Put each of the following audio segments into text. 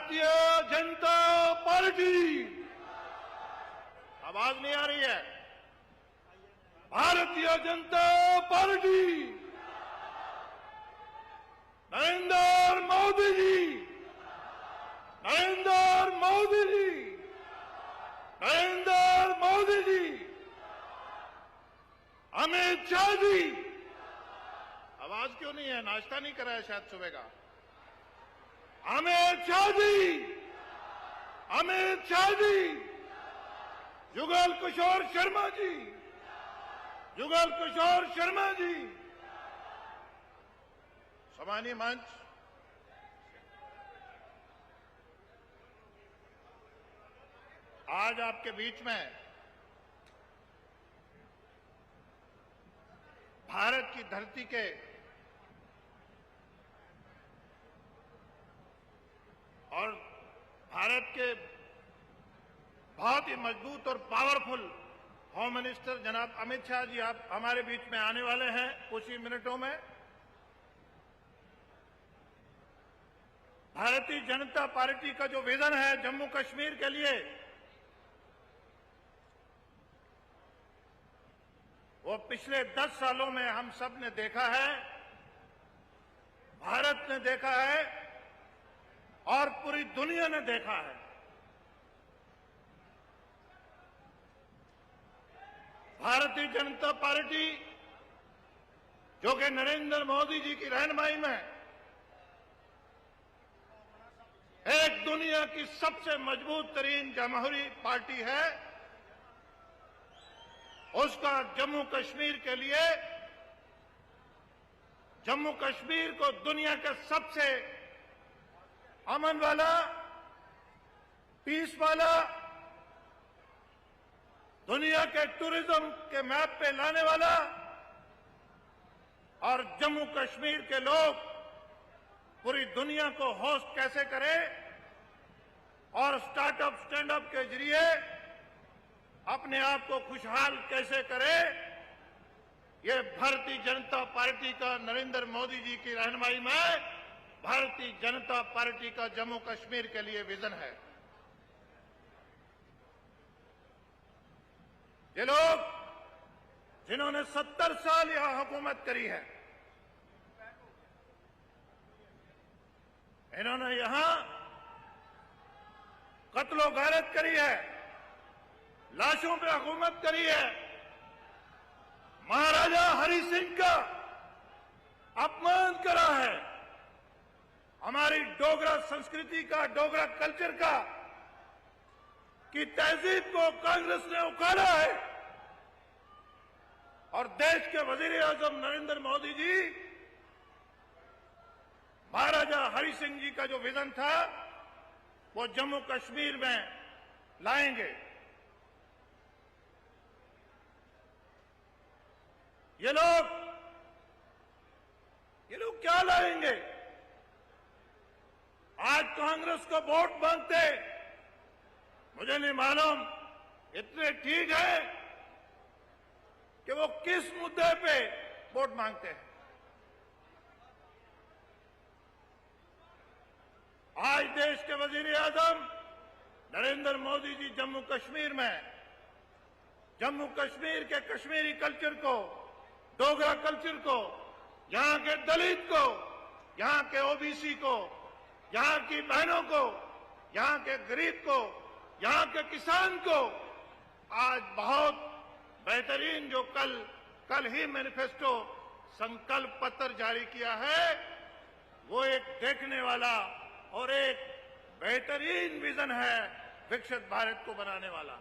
Bharatiya Janata party, आवाज नहीं आ रही है। भारतीय जनता पार्टी, नरेंद्र मोदी जी, नरेंद्र मोदी जी, नरेंद्र मोदी जी, अमित शाह जी। आवाज क्यों नहीं है? नाश्ता नहीं करा है शायद सुबह का। अमित शाह जी, अमित शाह जी, जुगल किशोर शर्मा जी, जुगल किशोर शर्मा जी। सम्मानीय मंच, आज आपके बीच में भारत की धरती के और भारत के बहुत ही मजबूत और पावरफुल होम मिनिस्टर जनाब अमित शाह जी आप हमारे बीच में आने वाले हैं कुछ ही मिनटों में। भारतीय जनता पार्टी का जो विजन है जम्मू कश्मीर के लिए, वो पिछले 10 सालों में हम सब ने देखा है, भारत ने देखा है और पूरी दुनिया ने देखा है। भारतीय जनता पार्टी जो कि नरेंद्र मोदी जी की रहनुमाई में एक दुनिया की सबसे मजबूत तरीन जमहूरी पार्टी है, उसका जम्मू कश्मीर के लिए, जम्मू कश्मीर को दुनिया के सबसे अमन वाला, पीस वाला, दुनिया के टूरिज्म के मैप पे लाने वाला और जम्मू कश्मीर के लोग पूरी दुनिया को होस्ट कैसे करें और स्टार्टअप स्टैंडअप के जरिए अपने आप को खुशहाल कैसे करें, ये भारतीय जनता पार्टी का नरेंद्र मोदी जी की रहनुमाई में भारतीय जनता पार्टी का जम्मू कश्मीर के लिए विजन है। ये लोग जिन्होंने 70 साल यहां हुकूमत करी है, इन्होंने यहां कत्लो गारत करी है, लाशों पे हुकूमत करी है, महाराजा हरि सिंह का अपमान करा है, हमारी डोगरा संस्कृति का, डोगरा कल्चर का की तहजीब को कांग्रेस ने उखाड़ा है। और देश के वजीर आजम नरेंद्र मोदी जी महाराजा हरि सिंह जी का जो विजन था वो जम्मू कश्मीर में लाएंगे। ये लोग क्या लाएंगे? आज कांग्रेस को वोट मांगते, मुझे नहीं मालूम इतने ठीक है कि वो किस मुद्दे पे वोट मांगते हैं। आज देश के वजीर आजम नरेंद्र मोदी जी जम्मू कश्मीर में, जम्मू कश्मीर के कश्मीरी कल्चर को, डोगरा कल्चर को, यहां के दलित को, यहां के ओबीसी को, यहां की बहनों को, यहां के गरीब को, यहां के किसान को आज बहुत बेहतरीन जो कल ही मैनिफेस्टो संकल्प पत्र जारी किया है, वो एक देखने वाला और एक बेहतरीन विजन है विकसित भारत को बनाने वाला।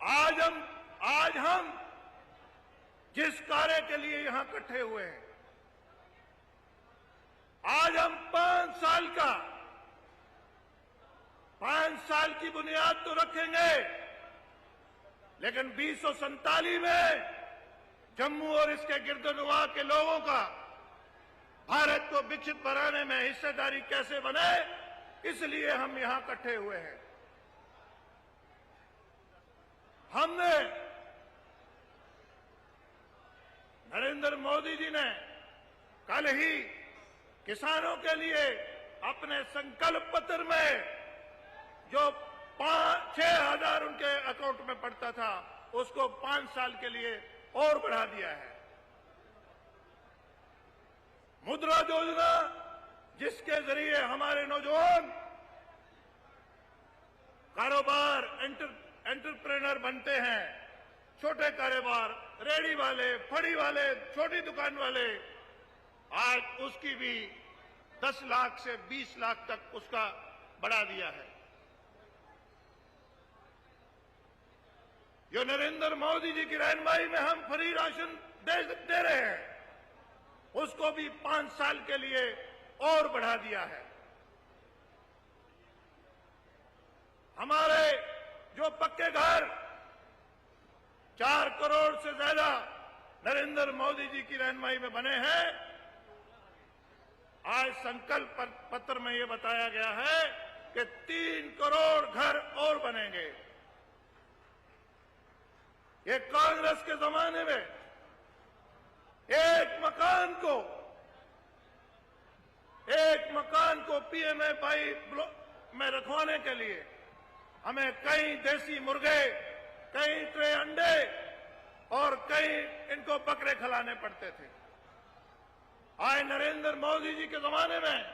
आज हम जिस कार्य के लिए यहां इकट्ठे हुए हैं, आज हम 5 साल की बुनियाद तो रखेंगे, लेकिन 2047 में जम्मू और इसके गिरदोनवा के लोगों का भारत को विकसित बनाने में हिस्सेदारी कैसे बने, इसलिए हम यहां इकट्ठे हुए हैं। हमने नरेंद्र मोदी जी ने कल ही किसानों के लिए अपने संकल्प पत्र में जो 6,000 उनके अकाउंट में पड़ता था उसको 5 साल के लिए और बढ़ा दिया है। मुद्रा योजना जिसके जरिए हमारे नौजवान कारोबार एंटरप्रेन्योर बनते हैं, छोटे कारोबार, रेहड़ी वाले, फड़ी वाले, छोटी दुकान वाले, आज उसकी भी 10 लाख से 20 लाख तक उसका बढ़ा दिया है। जो नरेंद्र मोदी जी की रहनुमाई में हम फ्री राशन दे रहे हैं उसको भी 5 साल के लिए और बढ़ा दिया है। हमारे जो पक्के घर 4 करोड़ से ज्यादा नरेंद्र मोदी जी की रहनुमाई में बने हैं। आज संकल्प पत्र में यह बताया गया है कि 3 करोड़ घर और बनेंगे। ये कांग्रेस के जमाने में एक मकान को पीएमएफआई में रखवाने के लिए हमें कई देसी मुर्गे, कई ट्रे अंडे और कई इनको बकरे खिलाने पड़ते थे। आज नरेंद्र मोदी जी के जमाने में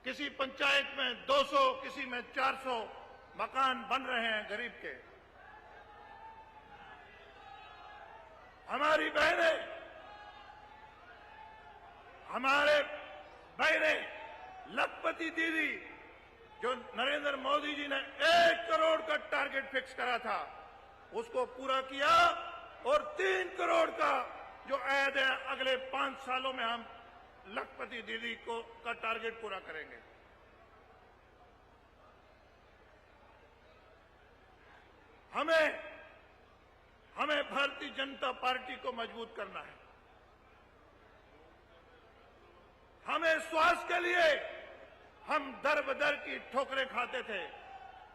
किसी पंचायत में 200, किसी में 400 मकान बन रहे हैं गरीब के। हमारी बहनें लखपति दीदी जो नरेंद्र मोदी जी ने 1 करोड़ का टारगेट फिक्स करा था उसको पूरा किया और 3 करोड़ का जो ऐड है अगले 5 सालों में हम लखपति दीदी का टारगेट पूरा करेंगे। हमें भारतीय जनता पार्टी को मजबूत करना है। हमें स्वास्थ्य के लिए हम दर बदर की ठोकरें खाते थे।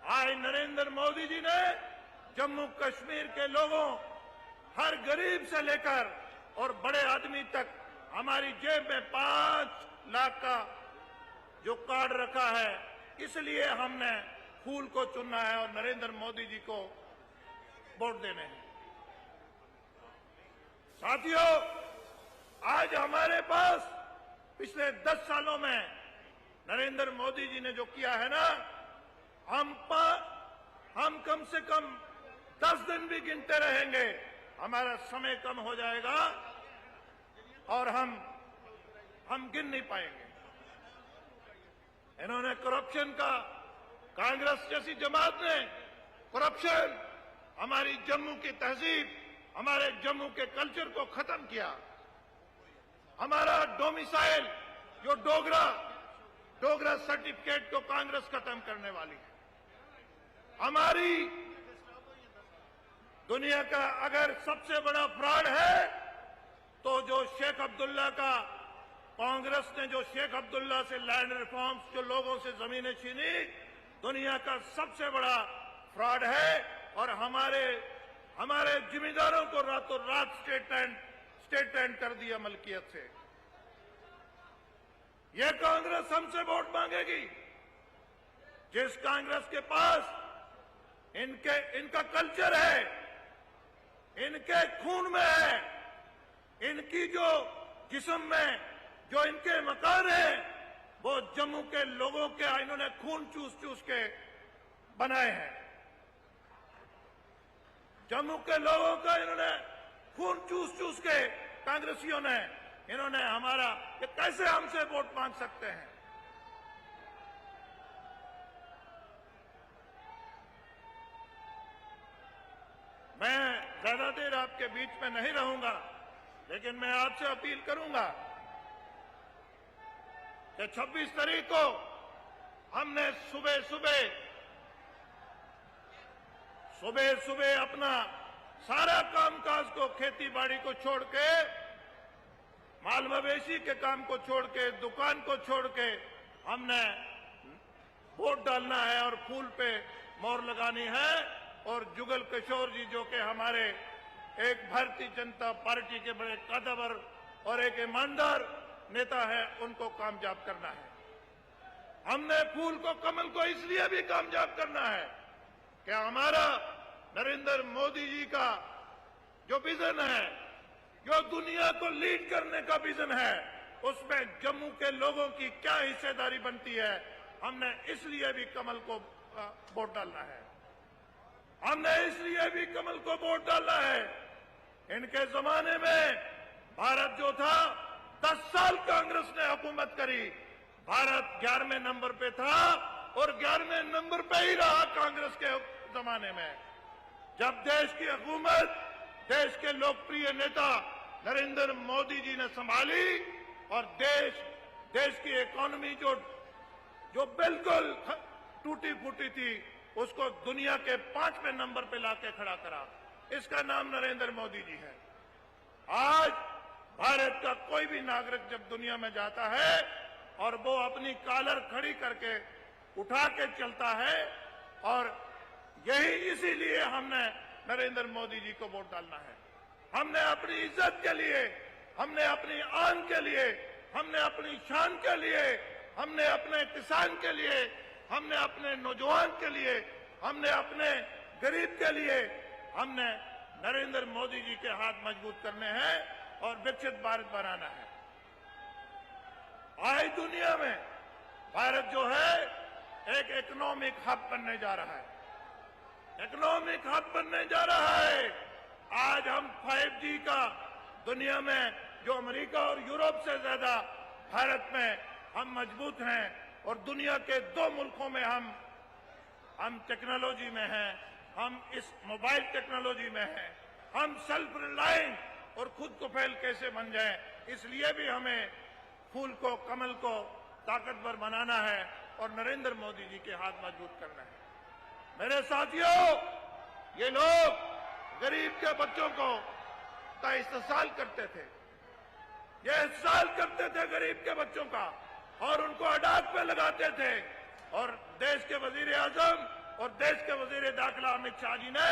आज नरेंद्र मोदी जी ने जम्मू कश्मीर के लोगों, हर गरीब से लेकर और बड़े आदमी तक हमारी जेब में 5 लाख का जो कार्ड रखा है, इसलिए हमने फूल को चुनना है और नरेंद्र मोदी जी को वोट देने हैं। साथियों, आज हमारे पास पिछले 10 सालों में नरेंद्र मोदी जी ने जो किया है ना, हम कम से कम 10 दिन भी गिनते रहेंगे, हमारा समय कम हो जाएगा और हम गिन नहीं पाएंगे। इन्होंने करप्शन का, कांग्रेस जैसी जमात ने करप्शन, हमारी जम्मू की तहजीब, हमारे जम्मू के कल्चर को खत्म किया। हमारा डोमिसाइल जो डोगरा सर्टिफिकेट को कांग्रेस खत्म करने वाली है। हमारी दुनिया का अगर सबसे बड़ा फ्रॉड है तो जो शेख अब्दुल्ला का, कांग्रेस ने जो शेख अब्दुल्ला से लैंड रिफॉर्म्स, जो लोगों से जमीनें छीनी, दुनिया का सबसे बड़ा फ्रॉड है। और हमारे जिम्मेदारों को रातों रात स्टेट लैंड कर दिया मलकियत से। यह कांग्रेस हमसे वोट मांगेगी। जिस कांग्रेस के पास इनका कल्चर है, इनके खून में है, इनकी जो जिस्म में जो इनके मकान है, वो जम्मू के लोगों के इन्होंने खून चूस के बनाए हैं। जम्मू के लोगों का इन्होंने खून चूस के कांग्रेसियों ने इन्होंने हमारा, ये कैसे हमसे वोट मांग सकते हैं? मैं ज्यादा देर आपके बीच में नहीं रहूंगा, लेकिन मैं आपसे अपील करूंगा कि 26 तारीख को हमने सुबह सुबह अपना सारा कामकाज को, खेती बाड़ी को छोड़ के, माल मवेशी के काम को छोड़ के, दुकान को छोड़ के हमने वोट डालना है और फूल पे मोहर लगानी है। और जुगल किशोर जी जो कि हमारे एक भारतीय जनता पार्टी के बड़े कद्दावर और एक ईमानदार नेता है उनको कामयाब करना है। हमने फूल को, कमल को इसलिए भी कामयाब करना है कि हमारा नरेंद्र मोदी जी का जो विजन है, जो दुनिया को लीड करने का विजन है, उसमें जम्मू के लोगों की क्या हिस्सेदारी बनती है, हमने इसलिए भी कमल को वोट डालना है। हमने इसलिए भी कमल को वोट डालना है। इनके जमाने में भारत जो था, 10 साल कांग्रेस ने हुकूमत करी, भारत 11वें नंबर पे था और 11वें नंबर पे ही रहा कांग्रेस के जमाने में। जब देश की हुकूमत देश के लोकप्रिय नेता नरेंद्र मोदी जी ने संभाली और देश की इकोनॉमी जो बिल्कुल टूटी फूटी थी, उसको दुनिया के 5वें नंबर पे लाके खड़ा करा, इसका नाम नरेंद्र मोदी जी है। आज भारत का कोई भी नागरिक जब दुनिया में जाता है और वो अपनी कॉलर खड़ी करके उठा के चलता है, और यही इसीलिए हमने नरेंद्र मोदी जी को वोट डालना है। हमने अपनी इज्जत के लिए, हमने अपनी आन के लिए, हमने अपनी शान के लिए, हमने अपने किसान के लिए, हमने अपने नौजवान के लिए, हमने अपने गरीब के लिए, हमने नरेंद्र मोदी जी के हाथ मजबूत करने हैं और विकसित भारत बनाना है। आज दुनिया में भारत जो है एक इकोनॉमिक हब बनने जा रहा है, इकोनॉमिक हब बनने जा रहा है। आज हम 5G का दुनिया में, जो अमेरिका और यूरोप से ज्यादा भारत में हम मजबूत हैं, और दुनिया के 2 मुल्कों में हम टेक्नोलॉजी में हैं, हम इस मोबाइल टेक्नोलॉजी में हैं, हम सेल्फ रिलायंस और खुद को फैल कैसे बन जाएं, इसलिए भी हमें फूल को, कमल को ताकतवर बनाना है और नरेंद्र मोदी जी के हाथ मजबूत करना है। मेरे साथियों, ये लोग गरीब के बच्चों का इस्तेसाल करते थे, ये इस्तेसाल करते थे गरीब के बच्चों का, और उनको अडाक पे लगाते थे। और देश के वजीर आजम और देश के वजीर दाखिला अमित शाह जी ने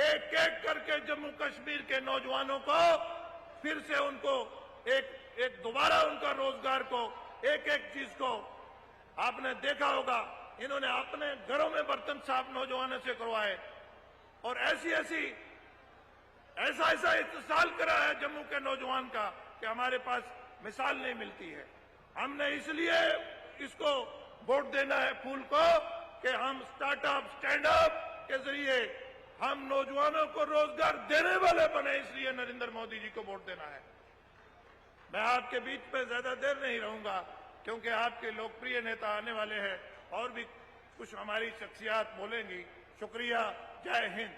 एक एक करके जम्मू कश्मीर के नौजवानों को फिर से उनको एक दोबारा उनका रोजगार को, एक एक चीज को, आपने देखा होगा, इन्होंने अपने घरों में बर्तन साफ नौजवानों से करवाए, और ऐसा इस्तेसाल करा है जम्मू के नौजवान का कि हमारे पास मिसाल नहीं मिलती है। हमने इसलिए इसको वोट देना है फूल को कि हम स्टार्टअप, स्टैंड अप के जरिए हम नौजवानों को रोजगार देने वाले बने, इसलिए नरेंद्र मोदी जी को वोट देना है। मैं आपके बीच में ज्यादा देर नहीं रहूंगा क्योंकि आपके लोकप्रिय नेता आने वाले हैं और भी कुछ हमारी शख्सियात बोलेंगी। शुक्रिया, जय हिंद।